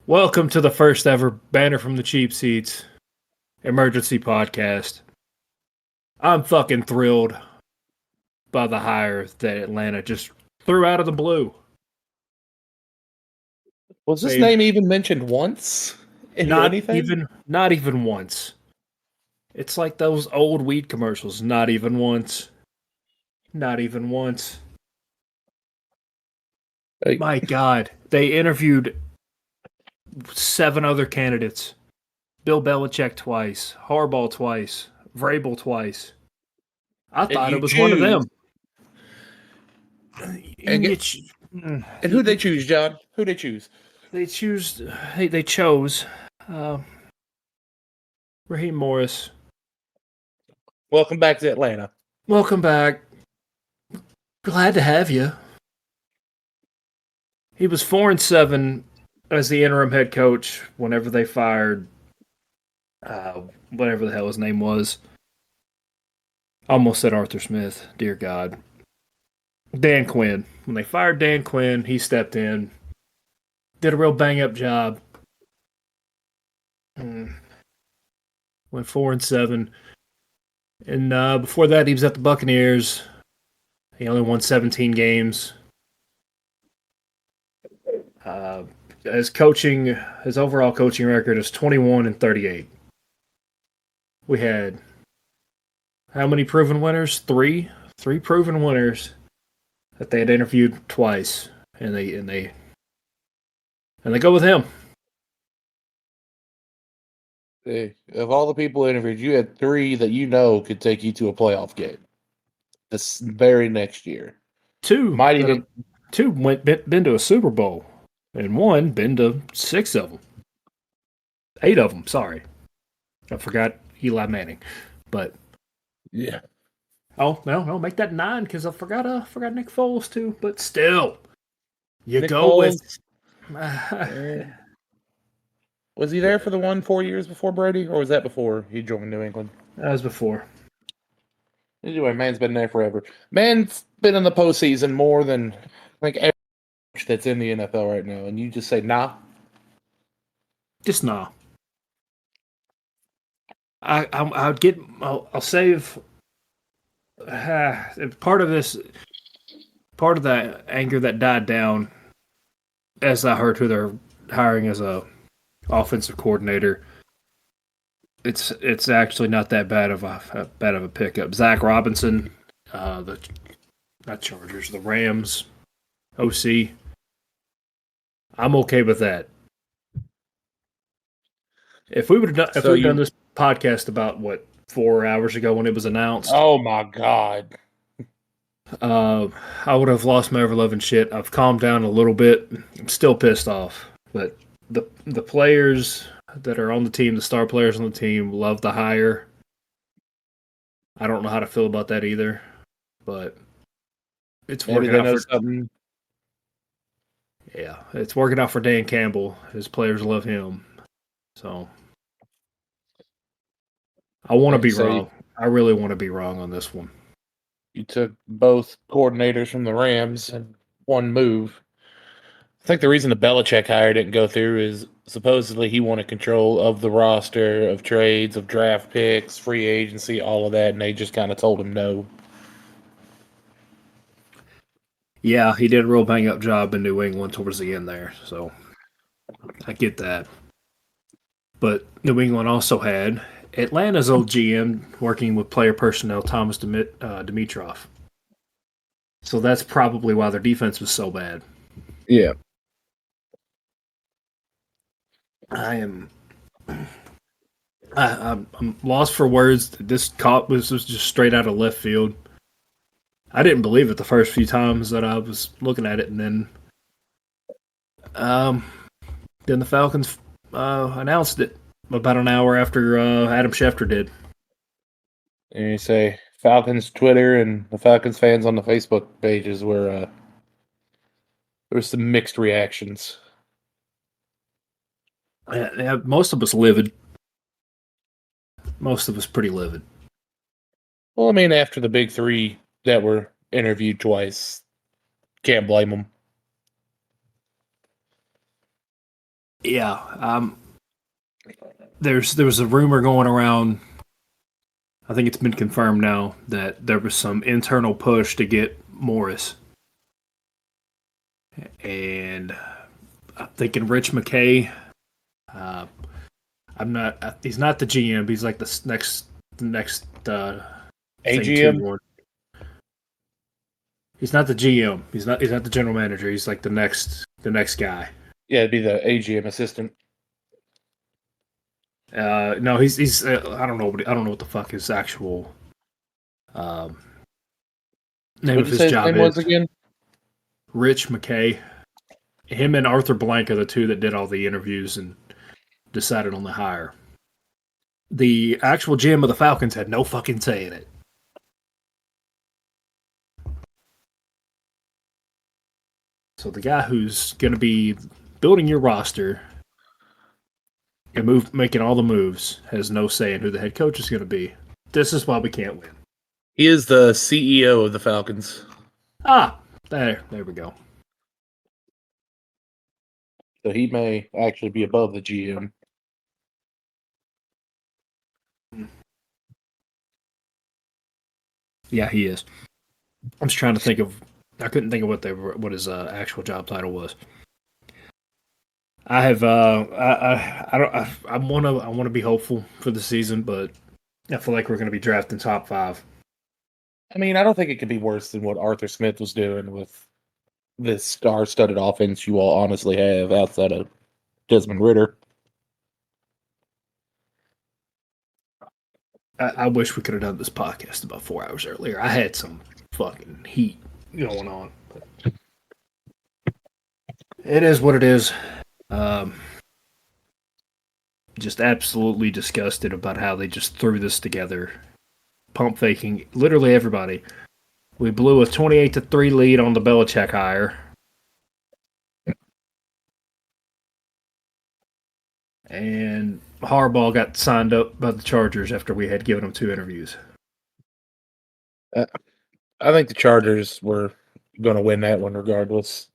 Welcome to the first ever Banner from the Cheap Seats emergency podcast. I'm fucking thrilled by the hire that Atlanta just threw out of the blue. Was this name even mentioned once in anything? Not even once. It's like those old weed commercials. Not even once. Not even once. My God. They interviewed 7 other candidates. Bill Belichick twice. Harbaugh twice. Vrabel twice. I thought it was one of them. And who'd they choose, John? Who'd they choose? They chose Raheem Morris. Welcome back to Atlanta. Welcome back. Glad to have you. He was 4-7 as the interim head coach whenever they fired whatever the hell his name was. Almost said Arthur Smith. Dear God. Dan Quinn. When they fired Dan Quinn, he stepped in. Did a real bang-up job. Went 4-7. And before that, he was at the Buccaneers. He only won 17 games. His overall coaching record is 21-38. We had how many proven winners? 3 proven winners that they had interviewed twice, and they go with him. Hey, of all the people interviewed, you had 3 that you know could take you to a playoff game this very next year. 2 been to a Super Bowl, and 1 been to 6 of them. 8 of them. Sorry, I forgot Eli Manning, but yeah. Oh no, make that 9 because I forgot Nick Foles too. But still, you Nick go Foles, with. Was he there for the 4 years before Brady, or was that before he joined New England? That was before. Anyway, man's been there forever. Man's been in the postseason more than every that's in the NFL right now, and you just say nah. Just nah. I'll save. Part of that anger that died down as I heard who they're hiring as a offensive coordinator. It's actually not that bad of a pickup. Zach Robinson, the Rams, OC. I'm okay with that. If we'd done this podcast about 4 hours ago when it was announced. Oh my God. I would have lost my ever-loving shit. I've calmed down a little bit. I'm still pissed off. But the players that are on the team, the star players on the team, love the hire. I don't know how to feel about that either. But it's working out for something. Yeah, it's working out for Dan Campbell. His players love him. So I want to be wrong. I really want to be wrong on this one. You took both coordinators from the Rams in one move. I think the reason the Belichick hire didn't go through is supposedly he wanted control of the roster, of trades, of draft picks, free agency, all of that, and they just kind of told him no. Yeah, he did a real bang-up job in New England towards the end there, so I get that. But New England also had Atlanta's old GM working with player personnel, Thomas Dimitroff. So that's probably why their defense was so bad. Yeah. I'm lost for words. This was just straight out of left field. I didn't believe it the first few times that I was looking at it, and then the Falcons announced it about an hour after Adam Schefter did. And you say Falcons Twitter and the Falcons fans on the Facebook pages were there were some mixed reactions. Yeah, most of us livid. Most of us pretty livid. Well, I mean, after the big 3 that were interviewed twice, can't blame them. Yeah. There was a rumor going around. I think it's been confirmed now that there was some internal push to get Morris, and I'm thinking Rich McKay. Uh, I'm not. He's not the GM. He's like the next thing to AGM? Ward. He's not the GM. He's not. He's not the general manager. He's like the next guy. Yeah, it'd be the AGM assistant. No, he's. I don't know. I don't know what the fuck his actual um, name What'd of you his say his job name is. was again? Rich McKay. Him and Arthur Blank are the two that did all the interviews and decided on the hire. The actual GM of the Falcons had no fucking say in it. So the guy who's going to be building your roster and making all the moves has no say in who the head coach is going to be. This is why we can't win. He is the CEO of the Falcons. There we go. So he may actually be above the GM. Yeah, he is. I was trying to think of. I couldn't think of what his actual job title was. I have. I don't. I want to be hopeful for the season, but I feel like we're going to be drafting top 5. I mean, I don't think it could be worse than what Arthur Smith was doing with this star-studded offense you all honestly have outside of Desmond Ritter. I wish we could have done this podcast about 4 hours earlier. I had some fucking heat going on. But it is what it is. Just absolutely disgusted about how they just threw this together. Pump faking literally everybody. We blew a 28-3 lead on the Belichick hire. And Harbaugh got signed up by the Chargers after we had given him 2 interviews. I think the Chargers were going to win that one regardless.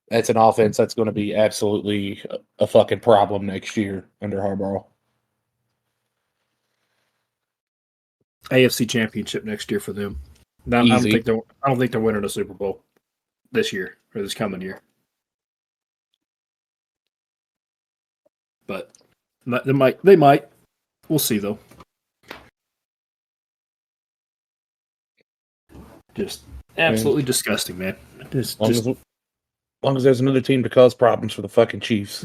That's an offense that's going to be absolutely a fucking problem next year under Harbaugh. AFC Championship next year for them. I Easy. don't think they're winning a Super Bowl this year or this coming year. But they might. They might. We'll see though. Just absolutely disgusting, man. As long as there's another team to cause problems for the fucking Chiefs.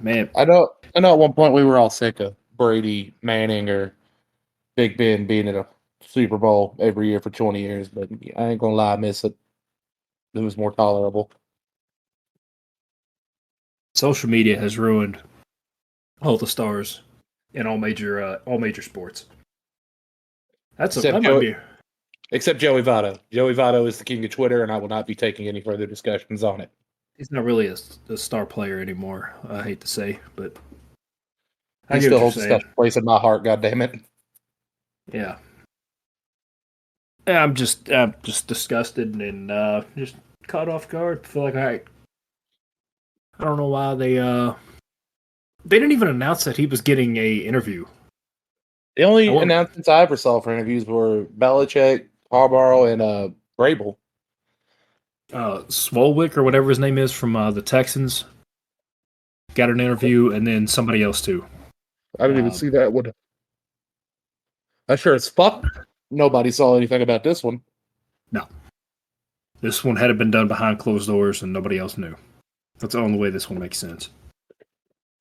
Man. I know at one point we were all sick of Brady, Manning, or Big Ben being in a Super Bowl every year for 20 years, but I ain't gonna lie, I miss it. It was more tolerable. Social media has ruined all the stars in all major sports. That might be. Except Joey Votto. Joey Votto is the king of Twitter, and I will not be taking any further discussions on it. He's not really a star player anymore. I hate to say, but He still holds a special place in my heart. God damn it! Yeah. I'm just disgusted and just caught off guard. I feel like I don't know why they didn't even announce that he was getting a interview. The only announcements I ever saw for interviews were Belichick, Harbaugh, and Vrabel. Swolwick or whatever his name is from the Texans got an interview, and then somebody else too. I didn't even see that one. I sure as fuck nobody saw anything about this one. No. This one had been done behind closed doors and nobody else knew. That's the only way this one makes sense.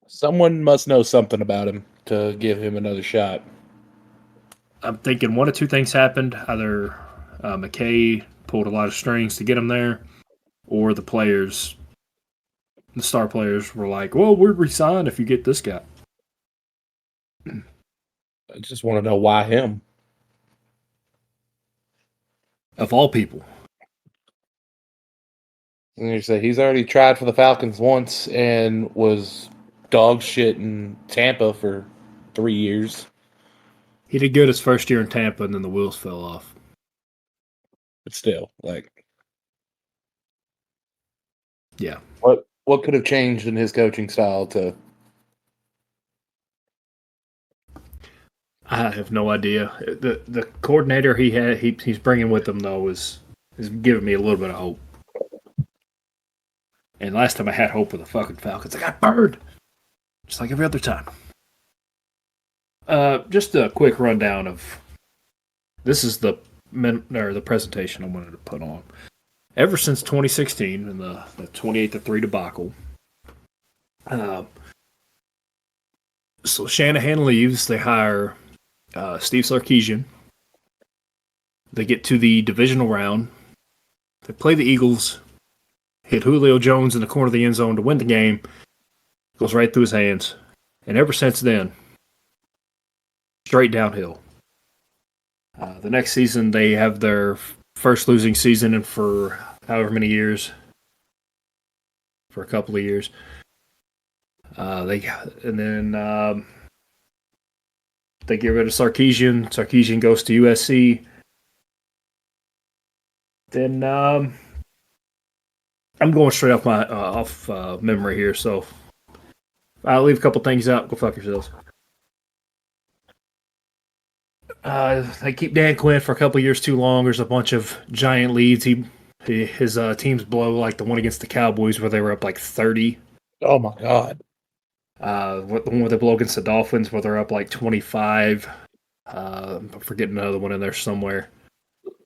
Someone must know something about him to give him another shot. I'm thinking one of two things happened. Either McKay pulled a lot of strings to get him there, or the star players were like, well, we're re-signed if you get this guy. I just want to know why him. Of all people. And you say he's already tried for the Falcons once and was dog shit in Tampa for 3 years. He did good his first year in Tampa, and then the wheels fell off. But still, like, Yeah. what could have changed in his coaching style to? I have no idea. The coordinator he's bringing with him though is giving me a little bit of hope. And last time I had hope with the fucking Falcons, I got burned, just like every other time. Just a quick rundown of this is the presentation I wanted to put on. Ever since 2016 and the 28-3 debacle, so Shanahan leaves. They hire Steve Sarkisian. They get to the divisional round. They play the Eagles. Hit Julio Jones in the corner of the end zone to win the game. Goes right through his hands. And ever since then, straight downhill. The next season, they have their first losing season for however many years. For a couple of years. They get rid of Sarkisian. Sarkisian goes to USC. Then I'm going straight off my memory here, so I'll leave a couple things out. Go fuck yourselves. They keep Dan Quinn for a couple years too long. There's a bunch of giant leads. His teams blow, like the one against the Cowboys where they were up like 30. Oh my god! The one where they blow against the Dolphins where they're up like 25. I'm forgetting another one in there somewhere.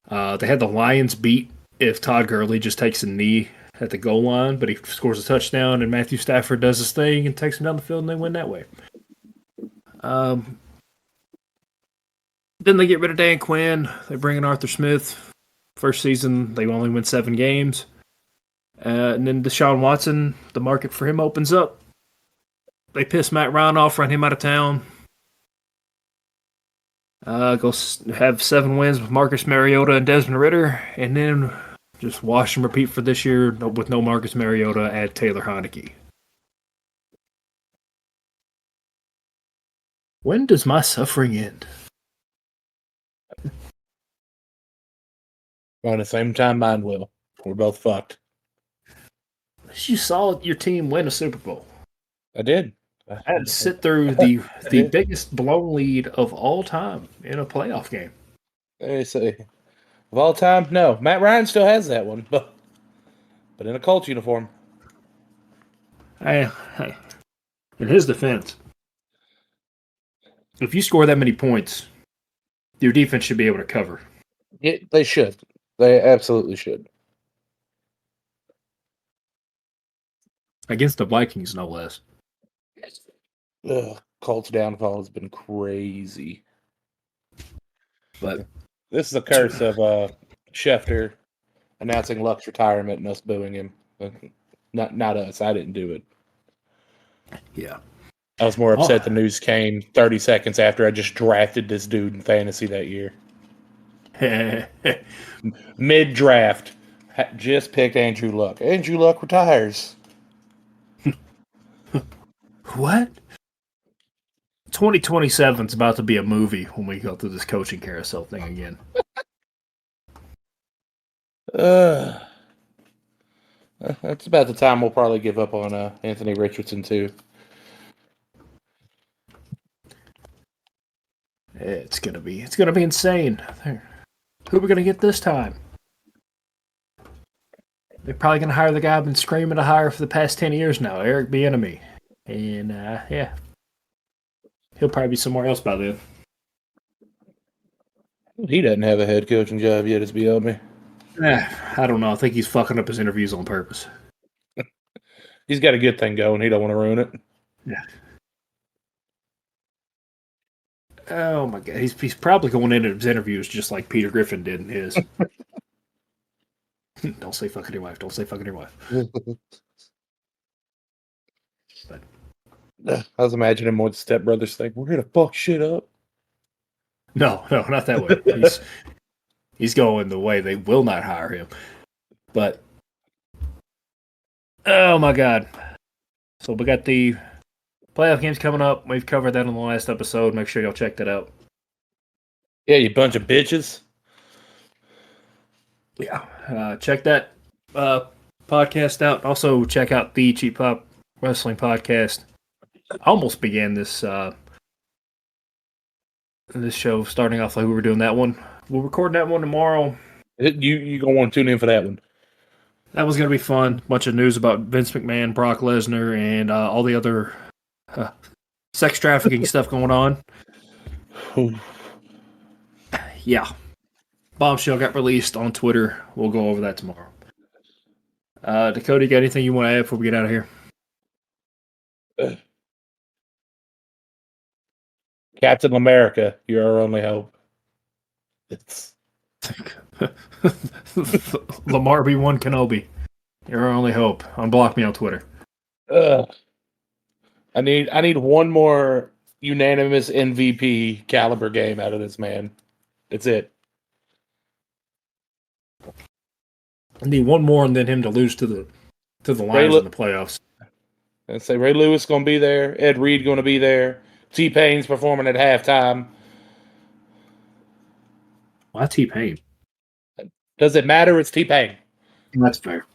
They had the Lions beat if Todd Gurley just takes a knee at the goal line, but he scores a touchdown and Matthew Stafford does his thing and takes him down the field and they win that way. Then they get rid of Dan Quinn. They bring in Arthur Smith. First season, they only win 7 games. And then Deshaun Watson, the market for him opens up. They piss Matt Ryan off, run him out of town. Go have 7 wins with Marcus Mariota and Desmond Ridder, and then just wash and repeat for this year with no Marcus Mariota, add Taylor Heineke. When does my suffering end? At the same time, mine will. We're both fucked. You saw your team win a Super Bowl. I did. I had to sit through the biggest blown lead of all time in a playoff game. Let me see. Of all time, no. Matt Ryan still has that one, but in a Colts uniform. Hey, in his defense, if you score that many points, your defense should be able to cover. Yeah, they should. They absolutely should. Against the Vikings, no less. Colts downfall has been crazy. But this is a curse of Schefter announcing Luck's retirement and us booing him. Not us. I didn't do it. Yeah. I was more upset the news came 30 seconds after I just drafted this dude in fantasy that year. Mid-draft, just picked Andrew Luck. Andrew Luck retires. What? 2027 is about to be a movie when we go through this coaching carousel thing again. That's about the time we'll probably give up on Anthony Richardson too. It's gonna be insane. Who are we gonna get this time? They're probably gonna hire the guy I've been screaming to hire for the past 10 years now, Eric Bieniemy, and yeah, he'll probably be somewhere else by then. He doesn't have a head coaching job yet, as beyond me. I don't know. I think he's fucking up his interviews on purpose. He's got a good thing going. He don't want to ruin it. Yeah. Oh my god, he's probably going into his interviews just like Peter Griffin did in his. Don't say fucking your wife. Don't say fucking your wife. But I was imagining more the Step Brothers thing. We're gonna fuck shit up. No, not that way. He's going the way they will not hire him. But oh my god! So we got the playoff games coming up. We've covered that on the last episode. Make sure y'all check that out. Yeah, you bunch of bitches. Yeah. Check that podcast out. Also, check out the Cheap Pop Wrestling Podcast. I almost began this this show starting off like we were doing that one. We'll record that one tomorrow. You gonna want to tune in for that one? That was going to be fun. Bunch of news about Vince McMahon, Brock Lesnar, and all the other sex trafficking stuff going on. Yeah. Bombshell got released on Twitter. We'll go over that tomorrow. Dakota, you got anything you want to add before we get out of here? Captain America, you're our only hope. It's Lamar B1 Kenobi. You're our only hope. Unblock me on Twitter. I need one more unanimous MVP caliber game out of this man. That's it. I need one more and then him to lose to the Lions in the playoffs. And say Ray Lewis gonna be there, Ed Reed gonna be there, T-Pain's performing at halftime. Why T-Pain? Does it matter? It's T-Pain. That's fair.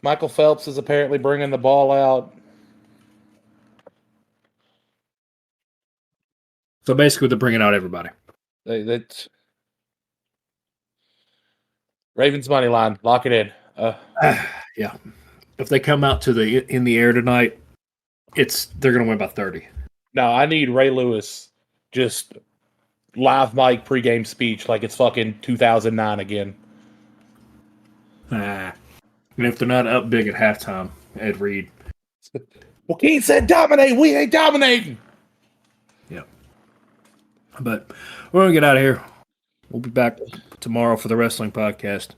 Michael Phelps is apparently bringing the ball out. So basically, they're bringing out everybody. That's Ravens money line. Lock it in. Yeah. If they come out to in the air tonight, they're going to win by 30. No, I need Ray Lewis just live mic pregame speech like it's fucking 2009 again. And if they're not up big at halftime, Ed Reed. Well, Keith said dominate. We ain't dominating. Yeah. But we're going to get out of here. We'll be back tomorrow for the wrestling podcast.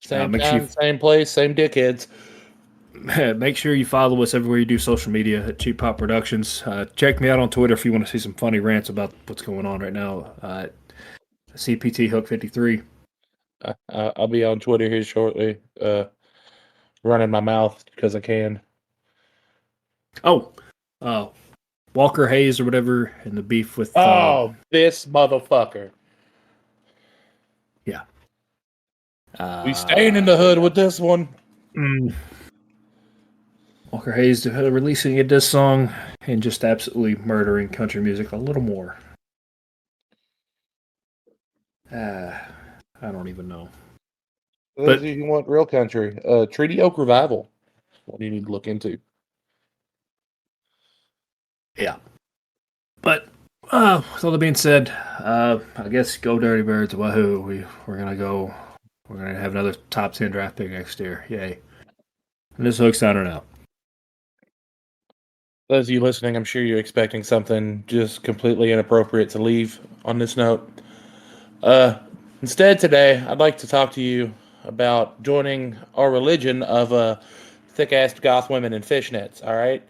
Same time, same place, same dickheads. Make sure you follow us everywhere you do social media at Cheap Pop Productions. Check me out on Twitter if you want to see some funny rants about what's going on right now. CPT Hook 53. I'll be on Twitter here shortly, running my mouth because I can. Walker Hayes or whatever, and the beef with. This motherfucker. Yeah. We staying in the hood with this one. Walker Hayes releasing a diss song and just absolutely murdering country music a little more. I don't even know. But you want real country, Treaty Oak Revival. What do you need to look into? Yeah. But with all that being said, I guess go Dirty Birds. Wahoo! We're gonna have another top 10 draft pick next year. Yay! And this Hook's signing out. Those of you listening, I'm sure you're expecting something just completely inappropriate to leave on this note. Instead, today, I'd like to talk to you about joining our religion of thick-assed goth women in fishnets, all right?